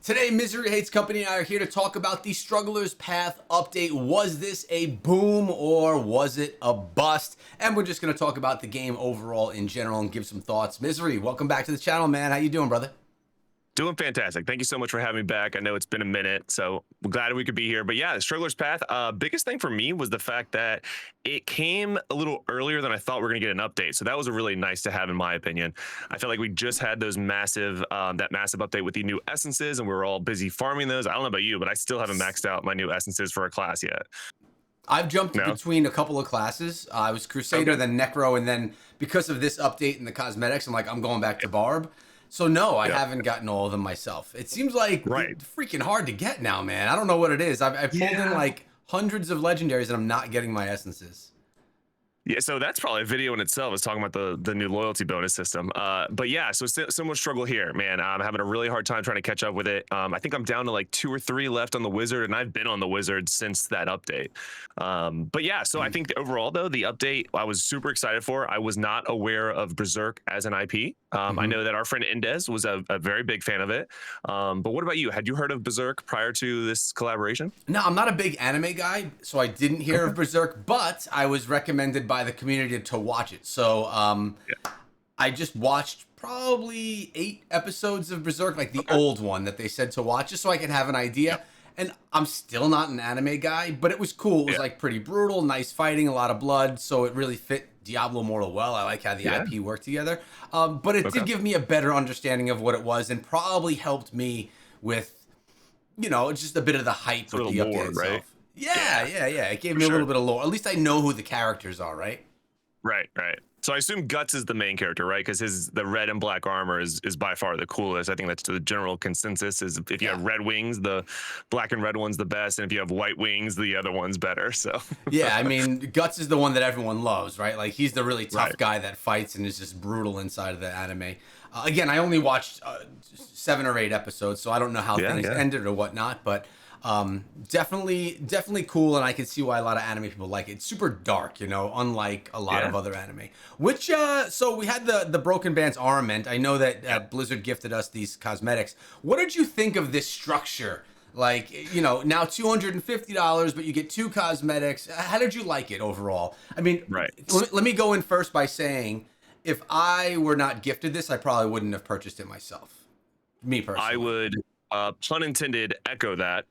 Today, Misery Hates Company and I are here to talk about the Struggler's Path update. Was this a boom or was it a bust? And we're just going to talk about the game overall in general and give some thoughts. Misery, welcome back to the channel, man. How you doing, brother? Doing fantastic. Thank you so much for having me back. I know it's been a minute, so we're glad we could be here. But yeah, the Struggler's Path, biggest thing for me was the fact that it came a little earlier than I thought we were going to get an update. So that was a really nice to have, in my opinion. I felt like we just had those massive, that massive update with the new essences, and we were all busy farming those. I don't know about you, but I still haven't maxed out my new essences for a class yet. I've jumped between a couple of classes. I was Crusader, then Necro, and then because of this update and the cosmetics, I'm going back to Barb. So no, I haven't gotten all of them myself. It seems like freaking hard to get now, man. I don't know what it is. I've pulled in like hundreds of legendaries and I'm not getting my essences. Yeah, so that's probably a video in itself, is talking about the new loyalty bonus system. But yeah, so similar struggle here, man. I'm having a really hard time trying to catch up with it. I think I'm down to like 2 or 3 left on the Wizard, and I've been on the Wizard since that update. But yeah, so I think overall, though, the update I was super excited for. I was not aware of Berserk as an IP. I know that our friend Indez was a very big fan of it. But what about you? Had you heard of Berserk prior to this collaboration? No, I'm not a big anime guy, so I didn't hear of Berserk, but I was recommended by the community to watch it. So I just watched probably 8 episodes of Berserk, like the old one that they said to watch, just so I could have an idea. And I'm still not an anime guy, but it was cool. It was like pretty brutal, nice fighting, a lot of blood, so it really fit Diablo Immortal well. I like how the IP worked together. But it did give me a better understanding of what it was and probably helped me with, you know, just a bit of the hype with the update itself. Right? Yeah. It gave me a little bit of lore. At least I know who the characters are, right? Right. So I assume Guts is the main character, right? Because the red and black armor is by far the coolest. I think that's the general consensus, is if you have red wings, the black and red one's the best, and if you have white wings, the other one's better. So yeah, I mean, Guts is the one that everyone loves, right? Like, he's the really tough guy that fights and is just brutal inside of the anime. Again, I only watched 7 or 8 episodes, so I don't know how things ended or whatnot, but definitely cool, and I can see why a lot of anime people like it. It's super dark, you know, unlike a lot of other anime. Which so we had the Broken Band's armament. I know that Blizzard gifted us these cosmetics. What did you think of this structure? Like, you know, now $250, but you get 2 cosmetics. How did you like it overall? I mean, let me go in first by saying, if I were not gifted this, I probably wouldn't have purchased it myself. Me personally. I would, pun intended, echo that.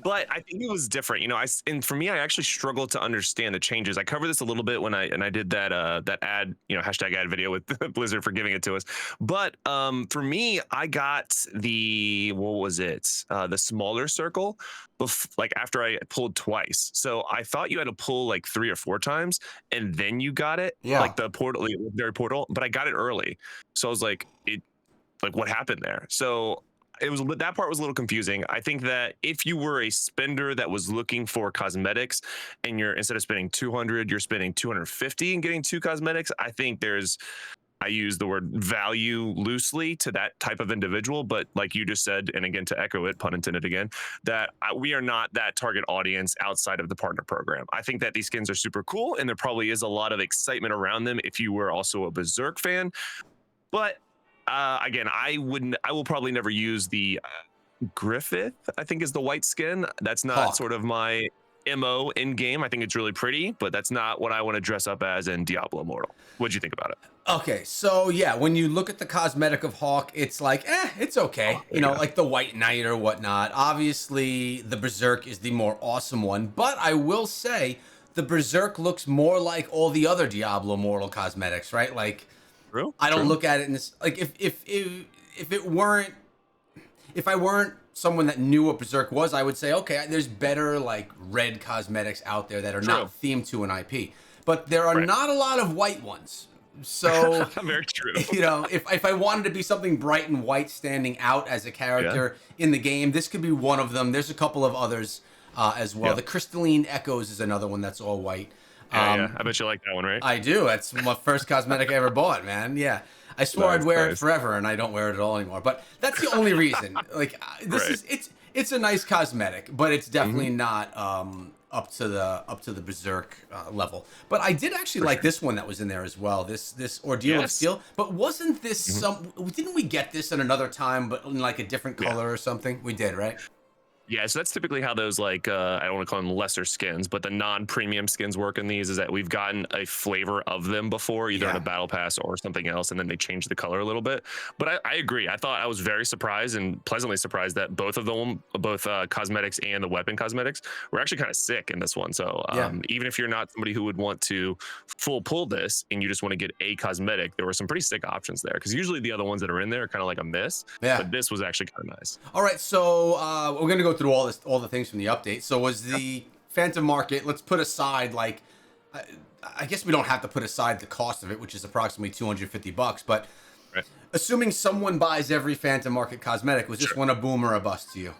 But I think it was different, you know. And for me, I actually struggled to understand the changes. I covered this a little bit when I did that ad, you know, #ad video with Blizzard for giving it to us. But for me, I got the, what was it? The smaller circle, like after I pulled twice. So I thought you had to pull like 3 or 4 times, and then you got it, like the portal, the legendary portal. But I got it early, so I was like, what happened there? So that part was a little confusing. I think that if you were a spender that was looking for cosmetics, and you're, instead of spending 200, you're spending 250 and getting 2 cosmetics, I think I use the word value loosely to that type of individual. But like you just said, and again, to echo it, pun intended again, that we are not that target audience outside of the partner program. I think that these skins are super cool, and there probably is a lot of excitement around them if you were also a Berserk fan. But again, I will probably never use the Griffith, I think is the white skin. That's not sort of my MO in game. I think it's really pretty, but that's not what I want to dress up as in Diablo Immortal. What'd you think about it? Okay, so yeah, when you look at the cosmetic of Hawk, it's like, it's okay. You know, like the White Knight or whatnot. Obviously, the Berserk is the more awesome one, but I will say the Berserk looks more like all the other Diablo Immortal cosmetics, right? Like, I don't look at it in this, like, if I weren't someone that knew what Berserk was, I would say, okay, there's better like red cosmetics out there that are not themed to an IP, but there are not a lot of white ones. So very true. You know, if I wanted to be something bright and white standing out as a character in the game, this could be one of them. There's a couple of others as well. The Crystalline Echoes is another one that's all white. I bet you like that one, right? I do. That's my first cosmetic I ever bought, man. Yeah. I swore I'd wear it forever, and I don't wear it at all anymore. But that's the only reason. Like, this is, it's a nice cosmetic, but it's definitely not up to the Berserk level. But I did actually like this one that was in there as well. This Ordeal of Steel. But wasn't this didn't we get this at another time, but in like a different color or something? We did, right? Yeah, so that's typically how those like I don't want to call them lesser skins, but the non-premium skins work in these is that we've gotten a flavor of them before, either in a battle pass or something else, and then they change the color a little bit. But I agree. I thought I was very surprised and pleasantly surprised that both of them, both cosmetics and the weapon cosmetics, were actually kind of sick in this one. So even if you're not somebody who would want to full pull this and you just want to get a cosmetic, there were some pretty sick options there. Because usually the other ones that are in there are kind of like a miss. Yeah. But this was actually kind of nice. All right, so we're gonna go through all the things from the update. So was the Phantom Market, let's put aside like I guess we don't have to put aside the cost of it, which is approximately $250, but assuming someone buys every Phantom Market cosmetic, was this one a boom or a bust to you?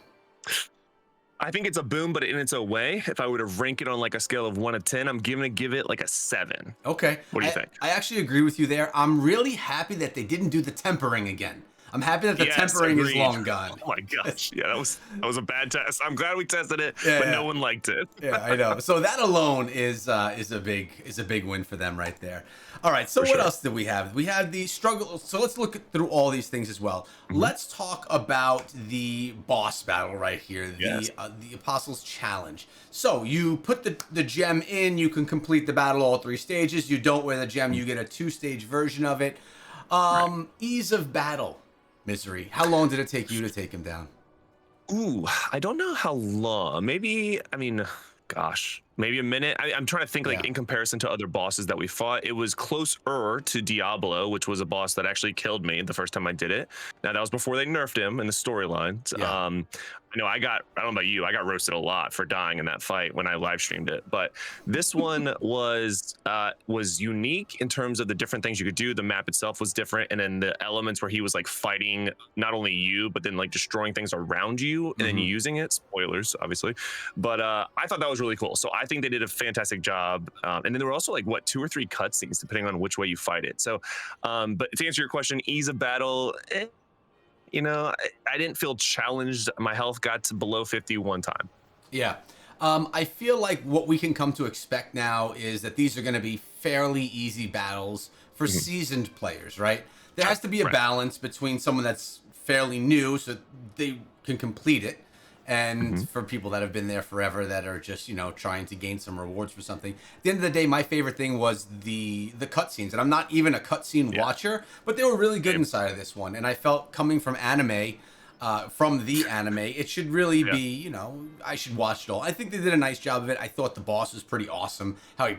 I think it's a boom, but in its own way. If I were to rank it on like a scale of 1 to 10, I'm gonna give it like a 7. Okay. What do you think? I actually agree with you there. I'm really happy that they didn't do the tempering again. I'm happy that the tempering is long gone. Oh my gosh. Yeah, that was a bad test. I'm glad we tested it, but no one liked it. Yeah, I know. So that alone is a big win for them right there. All right, so what else do we have? We have the struggle. So let's look through all these things as well. Let's talk about the boss battle right here, the Apostles Challenge. So you put the gem in, you can complete the battle all 3 stages. You don't wear the gem, you get a 2-stage version of it. Ease of battle. Misery. How long did it take you to take him down? Ooh, I don't know how long. Maybe, I mean, gosh, maybe a minute. I'm trying to think like in comparison to other bosses that we fought, it was closer to Diablo, which was a boss that actually killed me the first time I did it. Now that was before they nerfed him in the storyline. I know I don't know about you, I got roasted a lot for dying in that fight when I live streamed it, but this one was unique in terms of the different things you could do. The map itself was different, and then the elements where he was like fighting not only you, but then like destroying things around you and then using it. Spoilers, obviously, but I thought that was really cool. So I think they did a fantastic job, and then there were also like 2 or 3 cutscenes depending on which way you fight it. So, but to answer your question, ease of battle. You know, I didn't feel challenged. My health got to below 50 one time. Yeah. I feel like what we can come to expect now is that these are going to be fairly easy battles for seasoned players, right? There has to be a balance between someone that's fairly new so they can complete it, and for people that have been there forever that are just, you know, trying to gain some rewards for something. At the end of the day, my favorite thing was the cutscenes, and I'm not even a cutscene watcher, but they were really good inside of this one, and I felt coming from anime, it should really be, you know, I should watch it all. I think they did a nice job of it. I thought the boss was pretty awesome. How he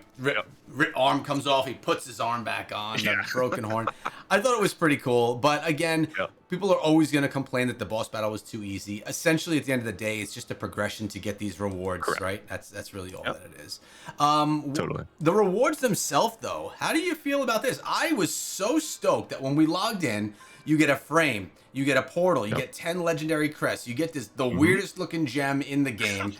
arm comes off, he puts his arm back on, the broken horn. I thought it was pretty cool. But again, people are always going to complain that the boss battle was too easy. Essentially, at the end of the day, it's just a progression to get these rewards, right? That's really all that it is. Totally. The rewards themselves, though, how do you feel about this? I was so stoked that when we logged in, you get a frame, you get a portal, you get 10 legendary crests, you get the weirdest looking gem in the game.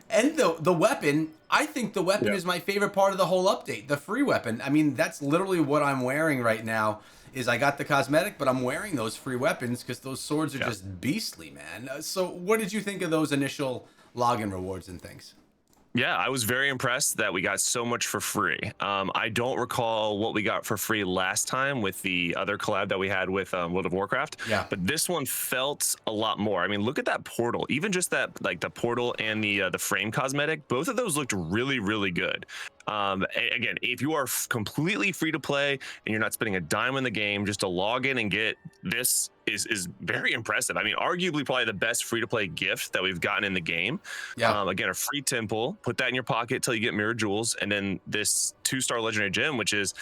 And the weapon, I think the weapon is my favorite part of the whole update, the free weapon. I mean, that's literally what I'm wearing right now. Is I got the cosmetic, but I'm wearing those free weapons because those swords are just beastly, man. So what did you think of those initial login rewards and things? Yeah, I was very impressed that we got so much for free. I don't recall what we got for free last time with the other collab that we had with World of Warcraft. Yeah. But this one felt a lot more. I mean, look at that portal. Even just that, like the portal and the frame cosmetic, both of those looked really, really good. Again, if you are completely free to play and you're not spending a dime in the game, just to log in and get this is very impressive. I mean, arguably probably the best free to play gift that we've gotten in the game. Yeah. Again, a free temple, put that in your pocket till you get mirror jewels, and then this 2-star legendary gem, which is,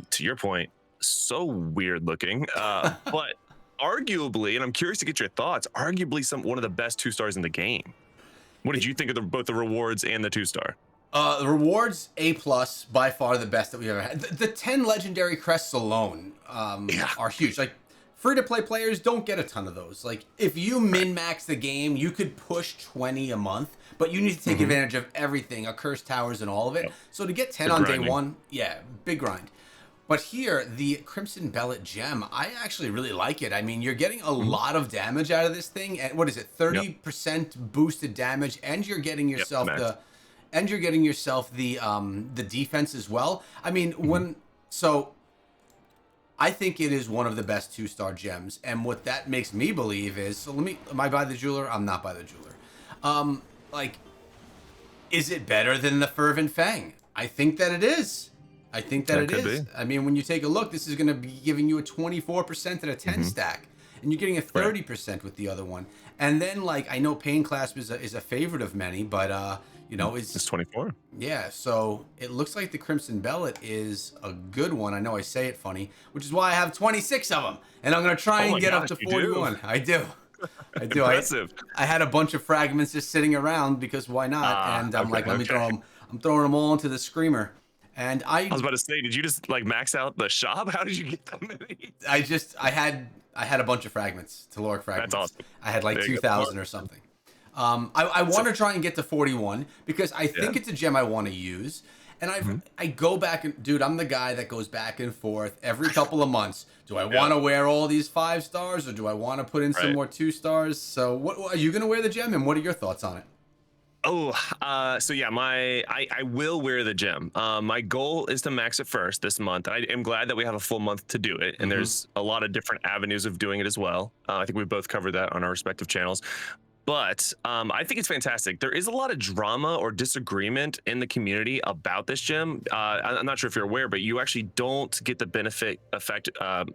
to your point, so weird looking, but arguably, and I'm curious to get your thoughts, arguably one of the best 2-stars in the game. What did you think of both the rewards and the 2-star? The rewards, A+, by far the best that we've ever had. The 10 legendary crests alone are huge. Like, free-to-play players don't get a ton of those. Like, if you min-max the game, you could push 20 a month, but you need to take advantage of everything, Accursed Towers and all of it. So to get 10 on day one, big grind. But here, the Crimson Bellet Gem, I actually really like it. I mean, you're getting a lot of damage out of this thing. And what is it, 30% boosted damage, and you're getting yourself and you're getting yourself the defense as well. I mean, I think it is one of the best 2-star gems, and what that makes me believe is, am I by the jeweler? I'm not by the jeweler. Like, is it better than the Fervent Fang? I think that it is. I think that it is. Be. I mean, when you take a look, this is going to be giving you a 24% and a 10 stack, and you're getting a 30% with the other one. And then, like, I know Pain Clasp is a favorite of many, but it's 24. Yeah, so it looks like the Crimson Bellet is a good one. I know I say it funny, which is why I have 26 of them, and I'm going to try and get up to 41. I do. Impressive. I had a bunch of fragments just sitting around because why not? And I'm let me throw them. I'm throwing them all into the Screamer. And I was about to say, did you just like max out the shop? How did you get that many? I had a bunch of fragments, Telluric fragments. That's awesome. I had like 2,000 or something. I want to try and get to 41 because I think it's a gem I want to use. And I go back and, dude, I'm the guy that goes back and forth every couple of months. Do I want to wear all these 5 stars or do I want to put in some more 2 stars? So what are you going to wear the gem, and what are your thoughts on it? So yeah, I will wear the gem. My goal is to max it first this month. I am glad that we have a full month to do it, and there's a lot of different avenues of doing it as well. I think we both covered that on our respective channels. But I think it's fantastic. There is a lot of drama or disagreement in the community about this gem. I'm not sure if you're aware, but you actually don't get the benefit effect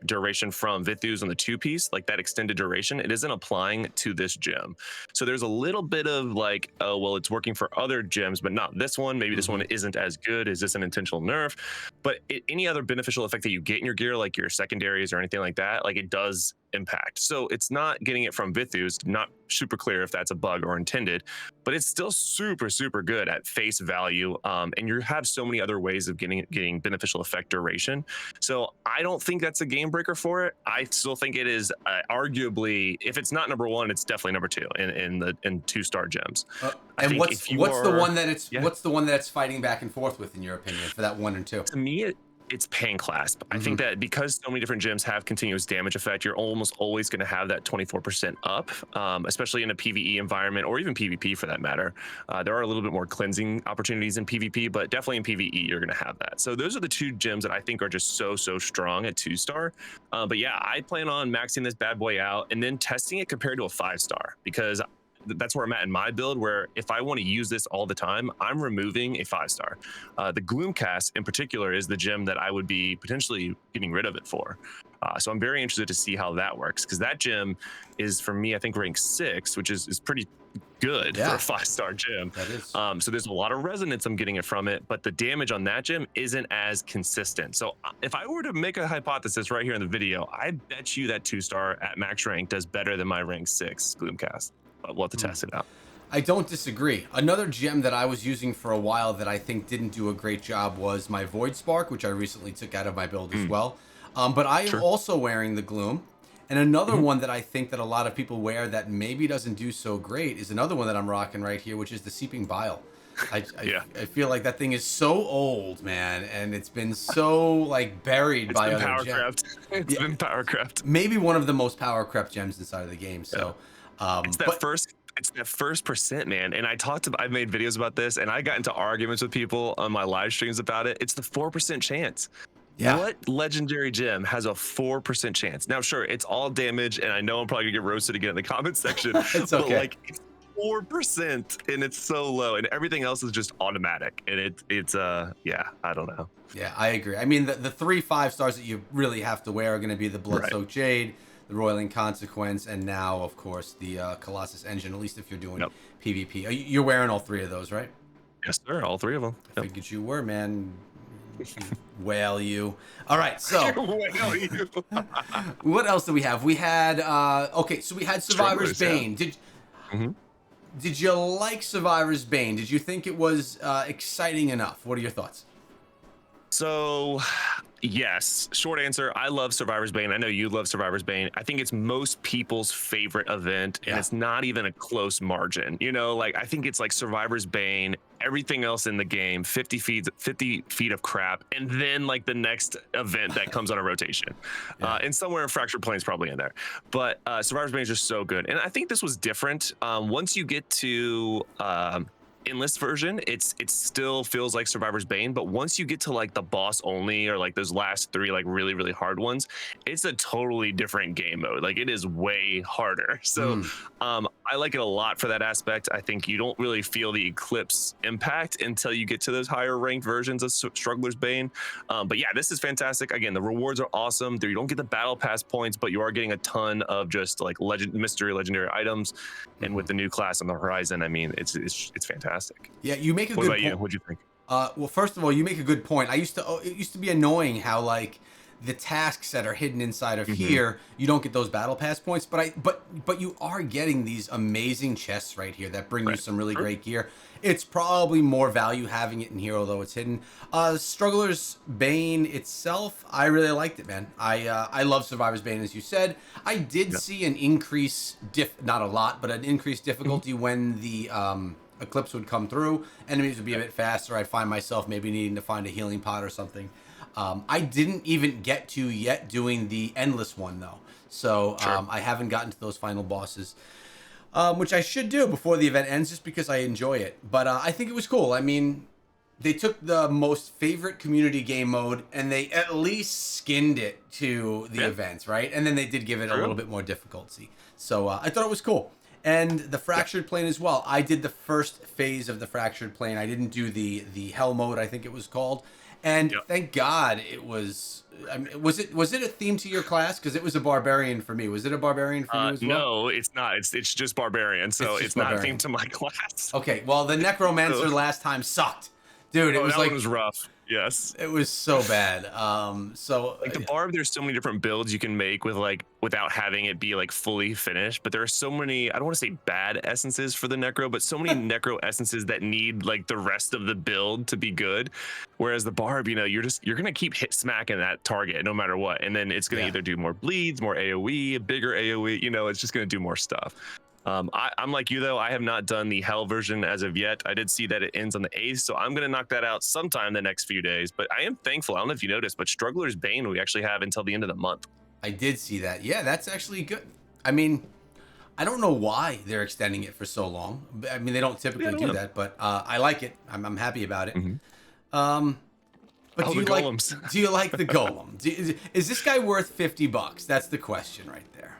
duration from Vithus on the 2-piece, like that extended duration. It isn't applying to this gem. So there's a little bit of like, oh, well, it's working for other gems, but not this one. Maybe this one isn't as good. Is this an intentional nerf? But any other beneficial effect that you get in your gear, like your secondaries or anything like that, like it does impact. So it's not getting it from Vithus, not super clear if that's a bug or intended, but it's still super, super good at face value. And you have so many other ways of getting beneficial effect duration. So I don't think that's a game breaker for it. I still think it is arguably, if it's not number 1, it's definitely number 2 in 2-star gems. And what's the one that it's fighting back and forth with, in your opinion, for that 1 and 2? To me, it's Pain Clasp. I think that because so many different gems have continuous damage effect, you're almost always going to have that 24% up, especially in a PvE environment or even PvP for that matter. There are a little bit more cleansing opportunities in PvP, but definitely in PvE, you're going to have that. So those are the 2 gems that I think are just so strong at 2-star. But yeah, I plan on maxing this bad boy out and then testing it compared to a 5-star, because that's where I'm at in my build, where if I want to use this all the time, I'm removing a 5-star. The Gloomcast in particular is the gem that I would be potentially getting rid of it for. So I'm very interested to see how that works, because that gem is, for me, I think rank 6, which is pretty good for a 5-star gem. That is. So there's a lot of resonance I'm getting it from it, but the damage on that gem isn't as consistent. So if I were to make a hypothesis right here in the video, I bet you that 2-star at max rank does better than my rank 6 Gloomcast. We'll have to test it out. I don't disagree. Another gem that I was using for a while that I think didn't do a great job was my Void Spark, which I recently took out of my build as well. But I am also wearing the Gloom. And another one that I think that a lot of people wear that maybe doesn't do so great is another one that I'm rocking right here, which is the Seeping Bile. I feel like that thing is so old, man, and it's been so like buried by other gems. It's been power crept. Maybe one of the most power crept gems inside of the game. So it's that first percent, man. And I've made videos about this, and I got into arguments with people on my live streams about it. It's the 4% chance. Yeah. What legendary gem has a 4% chance? Now, sure, it's all damage, and I know I'm probably gonna get roasted again in the comment section. It's okay. But like, it's 4%, and it's so low, and everything else is just automatic. And it's I don't know. Yeah, I agree. I mean, the 3 5-stars that you really have to wear are going to be the Bloodsoaked Jade, the Roiling Consequence, and now, of course, the Colossus Engine, at least if you're doing PvP. You're wearing all 3 of those, right? Yes, sir. All 3 of them. I figured you were, man. Whale you. All right, so whale you. What else do we have? We had so we had Survivor's Bane. Did you like Survivor's Bane? Did you think it was exciting enough? What are your thoughts? So, yes, short answer, I love Survivor's Bane. I know you love Survivor's Bane. I think it's most people's favorite event, and it's not even a close margin. You know, like, I think it's like Survivor's Bane, everything else in the game, 50 feet of crap, and then like the next event that comes on a rotation. And somewhere in Fractured Plains probably in there. But Survivor's Bane is just so good. And I think this was different. Once you get to Enlist version, it still feels like Survivor's Bane, but once you get to like the boss only or like those last three like really really hard ones, it's a totally different game mode. Like it is way harder. So Mm. I like it a lot for that aspect. I think you don't really feel the Eclipse impact until you get to those higher ranked versions of Struggler's Bane. But yeah, this is fantastic. Again, the rewards are awesome. There you don't get the battle pass points, but you are getting a ton of just like mystery legendary items. And with the new class on the horizon, I mean, it's fantastic. Yeah, you make a What good about you? point. What'd you think? Well, first of all, you make a good point. It used to be annoying how like the tasks that are hidden inside of here, you don't get those battle pass points, but you are getting these amazing chests right here that bring you some really great gear. It's probably more value having it in here, although it's hidden. Struggler's Bane itself, I really liked it, man. I love Survivor's Bane, as you said. I did see an increase, not a lot, but an increased difficulty when the Eclipse would come through. Enemies would be a bit faster. I'd find myself maybe needing to find a healing pot or something. I didn't even get to yet doing the endless one though, so I haven't gotten to those final bosses, which I should do before the event ends, just because I enjoy it. But I think it was cool. I mean, they took the most favorite community game mode and they at least skinned it to the events, right? And then they did give it a little bit more difficulty. So I thought it was cool. And the Fractured Plane as well. I did the first phase of the Fractured Plane. I didn't do the Hell mode, I think it was called. And thank God it was. I mean, was it a theme to your class? Because it was a barbarian for me. Was it a barbarian for you as well? No, it's not. It's just barbarian. So it's not themed to my class. Okay, well the Necromancer last time sucked, dude. It was that one was rough. Yes, it was so bad. So like the barb, there's so many different builds you can make with like without having it be like fully finished. But there are so many, I don't want to say bad essences for the necro, but so many necro essences that need like the rest of the build to be good. Whereas the barb, you know, you're gonna keep smacking that target no matter what, and then it's gonna either do more bleeds, more AOE, a bigger AOE. You know, it's just gonna do more stuff. I'm like you though. I have not done the Hell version as of yet. I did see that it ends on the 8th, so I'm gonna knock that out sometime the next few days. But I am thankful. I don't know if you noticed, but Struggler's Bane we actually have until the end of the month. I did see that. Yeah, that's actually good. I mean, I don't know why they're extending it for so long. I mean, they don't typically do that, but I like it. I'm happy about it. But do you like the Golem? Is this guy worth $50? That's the question right there.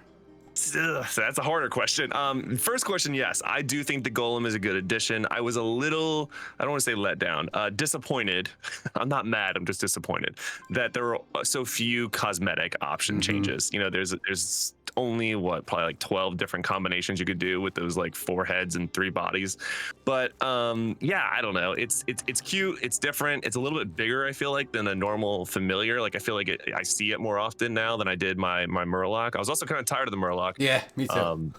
So that's a harder question. First question, yes, I do think the Golem is a good addition. I was a little, I don't want to say let down, disappointed. I'm not mad, I'm just disappointed that there are so few cosmetic option changes. You know, there's only probably like 12 different combinations you could do with those like 4 heads and 3 bodies. But yeah, I don't know. It's cute. It's different. It's a little bit bigger, I feel like, than a normal familiar. Like I feel like I see it more often now than I did my Murloc. I was also kind of tired of the Murloc. Yeah, me too.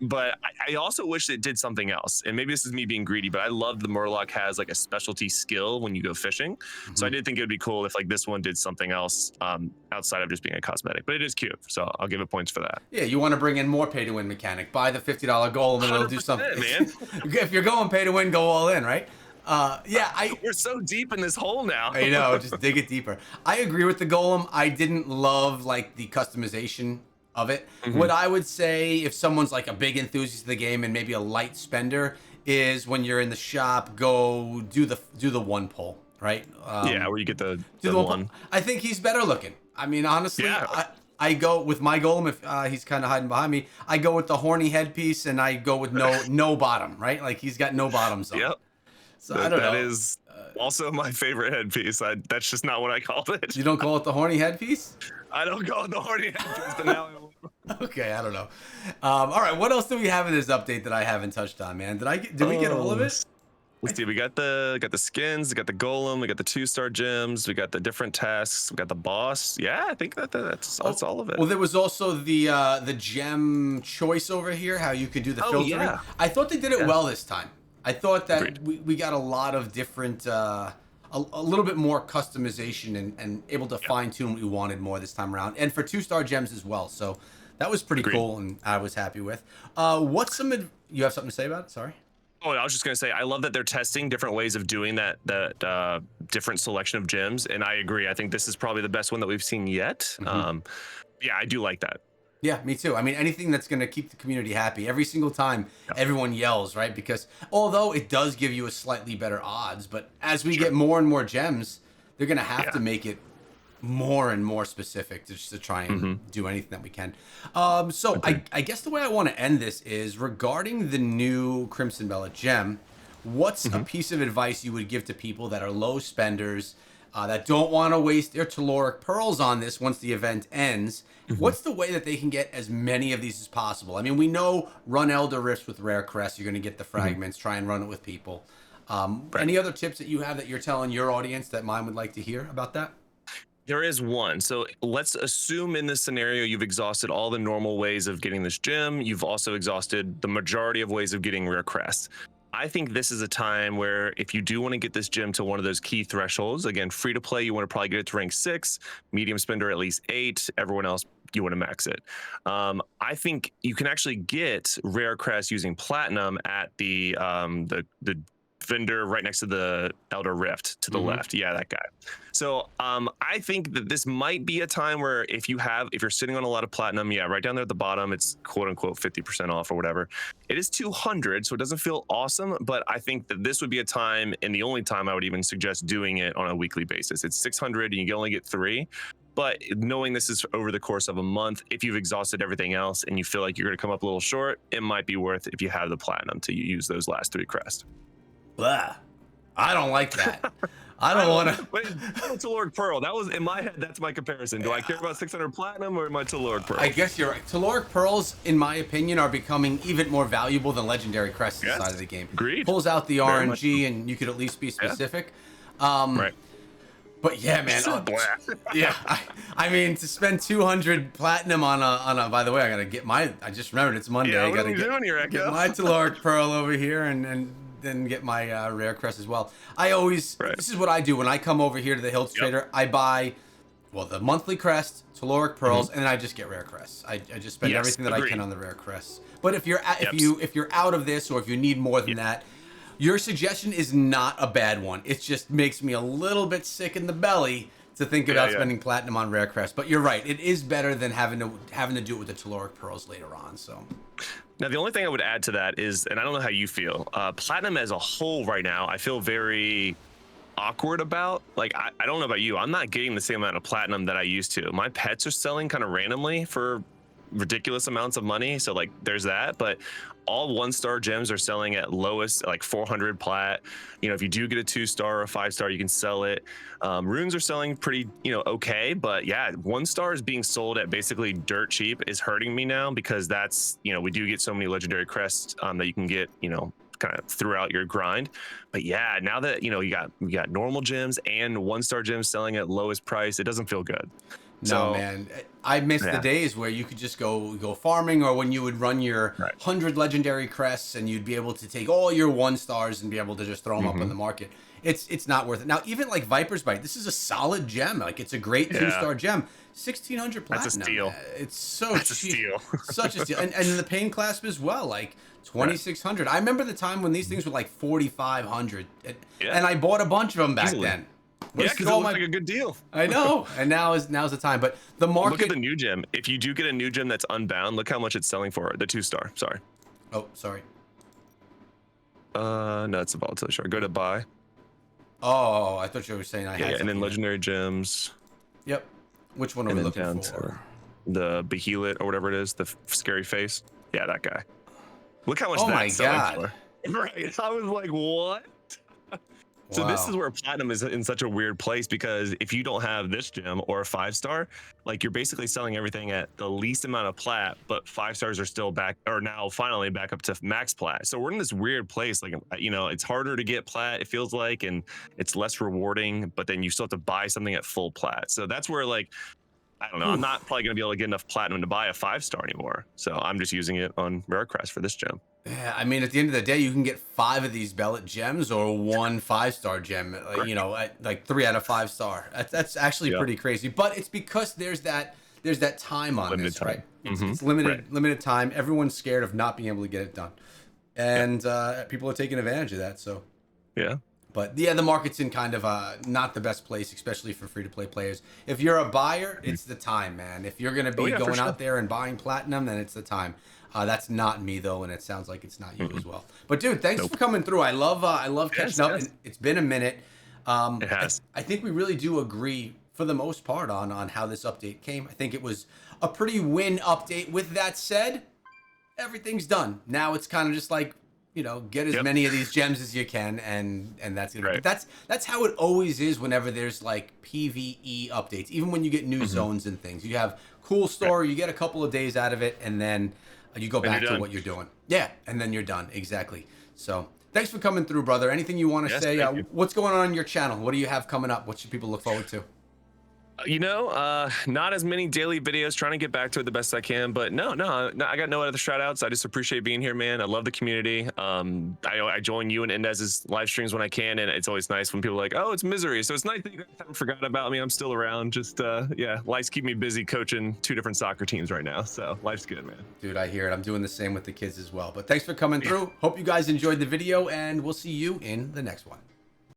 But I also wish it did something else. And maybe this is me being greedy, but I love the Murloc has like a specialty skill when you go fishing. So I did think it would be cool if like this one did something else outside of just being a cosmetic. But it is cute, so I'll give it points for that. Yeah, you want to bring in more pay-to-win mechanic. Buy the $50 Golem and it'll do something. Man. If you're going pay-to-win, go all in, right? We're so deep in this hole now. I know, just dig it deeper. I agree with the Golem. I didn't love like the customization of it. What I would say, if someone's like a big enthusiast of the game and maybe a light spender, is when you're in the shop, go do the one pull, right? Yeah, where you get the one. I think he's better looking. I mean, honestly, I go with my Golem, if he's kind of hiding behind me, I go with the horny headpiece and I go with no bottom, right? Like he's got no bottoms on. Yep. So I don't know. That is also my favorite headpiece. That's just not what I called it. You don't call it the horny headpiece? I don't call it the horny headpiece, but now I will. Okay, I don't know. All right, what else do we have in this update that I haven't touched on, man? Did we get all of it? Let's see. We got the skins. We got the Golem. We got the 2-star gems. We got the different tasks. We got the boss. Yeah, I think that's all of it. Well, there was also the gem choice over here. How you could do the filtering. Yeah. I thought they did it well this time. I thought that we got a lot of different, a little bit more customization and able to fine tune what we wanted more this time around, and for 2-star gems as well. So that was pretty cool, and I was happy with. You have something to say about it? Sorry. Oh, I was just gonna say, I love that they're testing different ways of doing that different selection of gems, and I agree. I think this is probably the best one that we've seen yet. Yeah, I do like that. Yeah, me too. I mean, anything that's going to keep the community happy. Every single time, everyone yells, right? Because although it does give you a slightly better odds, but as we get more and more gems, they're going to have to make it more and more specific just to try and do anything that we can. So I guess the way I want to end this is regarding the new Crimson Bellet gem. What's a piece of advice you would give to people that are low spenders, that don't want to waste their telluric pearls on this once the event ends? What's the way that they can get as many of these as possible? I mean, we know run Elder Rifts with Rare Crest. You're going to get the fragments. Try and run it with people. Any other tips that you have that you're telling your audience that mine would like to hear about that? There is one. So let's assume in this scenario, you've exhausted all the normal ways of getting this gem. You've also exhausted the majority of ways of getting Rare Crest. I think this is a time where if you do want to get this gem to one of those key thresholds, again, free to play, you want to probably get it to rank 6, medium spender at least 8, everyone else, you want to max it. I think you can actually get Rare Crest using Platinum at the vendor right next to the Elder Rift to the left. Yeah, that guy. So I think that this might be a time where if you're sitting on a lot of platinum, right down there at the bottom, it's quote unquote 50% off or whatever. It is 200, so it doesn't feel awesome, but I think that this would be a time, and the only time I would even suggest doing it on a weekly basis. It's 600 and you can only get 3. But knowing this is over the course of a month, if you've exhausted everything else and you feel like you're going to come up a little short, it might be worth, if you have the platinum, to use those last 3 crests. Blah. I don't like that. I don't want to. Wait, Telluric Pearl. That was in my head. That's my comparison. Do I care about 600 platinum or my Telluric Pearl? I guess you're right. Telluric Pearls, in my opinion, are becoming even more valuable than Legendary Crests inside of the game. Agreed. Pulls out the RNG, and you could at least be specific. Right. But yeah, man. Yeah, I mean, to spend 200 platinum on a. By the way, I gotta get my. I just remembered it's Monday. Yeah, I gotta get my Telluric Pearl over here, and then get my Rare Crest as well. I always, this is what I do when I come over here to the Hills Trader. I buy, the monthly crest, Telluric Pearls, and then I just get Rare Crests. I just spend everything that I can on the Rare Crests. But if you're if you're out of this, or if you need more than that, your suggestion is not a bad one. It just makes me a little bit sick in the belly to think about spending platinum on Rare Crest. But you're right, it is better than having to do it with the Telluric Pearls later on. So. Now, the only thing I would add to that is, and I don't know how you feel, platinum as a whole right now, I feel very awkward about. Like, I don't know about you. I'm not getting the same amount of platinum that I used to. My pets are selling kind of randomly for ridiculous amounts of money. So, like, there's that. But all 1-star gems are selling at lowest, like 400 plat. You know, if you do get a 2-star or a 5-star, you can sell it. Runes are selling pretty, okay. But yeah, 1-star is being sold at basically dirt cheap is hurting me now, because that's, we do get so many legendary crests that you can get, kind of throughout your grind. But yeah, now that, you got normal gems and 1-star gems selling at lowest price, it doesn't feel good. No, man. I miss the days where you could just go farming, or when you would run your 100 legendary crests and you'd be able to take all your 1-stars and be able to just throw them up on the market. It's not worth it. Now, even like Viper's Bite, this is a solid gem. Like, it's a great 2-star gem. 1,600 platinum. That's a steal. It's so That's cheap. A steal. Such a steal. And the pain clasp as well, like 2,600. I remember the time when these things were like 4,500. And I bought a bunch of them back then. Yeah, because it looks like a good deal. I know, and now's the time. But the market. Look at the new gem. If you do get a new gem that's unbound, look how much it's selling for. The 2-star. Sorry. Oh, sorry. No, it's a volatility shard. Go to buy. Oh, I thought you were saying I had. Yeah, and then legendary gems. Yep. Which one are we looking for? The Behelit or whatever it is, the scary face. Yeah, that guy. Look how much that's selling for. Right. I was like, what? So this is where platinum is in such a weird place, because if you don't have this gem or a 5-star, like, you're basically selling everything at the least amount of plat, but 5-stars are still back, or now finally back up to max plat. So we're in this weird place. Like, it's harder to get plat, it feels like, and it's less rewarding, but then you still have to buy something at full plat. So that's where, like, I don't know. I'm not probably going to be able to get enough platinum to buy a 5-star anymore. So I'm just using it on Rare Crest for this gem. Yeah, I mean, at the end of the day, you can get 5 of these Bellet gems or 1 5-star gem. Like 3 out of 5-star. That's actually pretty crazy. But it's because there's that time on limited this, time. right? It's limited time. Everyone's scared of not being able to get it done, and people are taking advantage of that. So yeah. But yeah, the market's in kind of not the best place, especially for free-to-play players. If you're a buyer, it's the time, man. If you're gonna be going out there and buying platinum, then it's the time. That's not me though, and it sounds like it's not you as well. But dude, thanks for coming through. I love catching up. And it's been a minute. It has. I think we really do agree for the most part on how this update came. I think it was a pretty win update. With that said, everything's done. Now it's kind of just like, you know, get as many of these gems as you can, and that's it. Right. That's how it always is whenever there's like PvE updates. Even when you get new zones and things, you have cool story, you get a couple of days out of it, and then you go back to what you're doing. Yeah, and then you're done. Exactly. So thanks for coming through, brother. Anything you want to say? What's going on your channel? What do you have coming up? What should people look forward to? You know, not as many daily videos, trying to get back to it the best I can, but no, I got no other shout outs. I just appreciate being here, man. I love the community. I join you and Endez's live streams when I can, and it's always nice when people are like, oh, it's Misery. So it's nice that you guys haven't forgotten about me. I'm still around. Just, yeah, life's keeping me busy coaching 2 different soccer teams right now. So life's good, man. Dude, I hear it. I'm doing the same with the kids as well. But thanks for coming through. Hope you guys enjoyed the video, and we'll see you in the next one.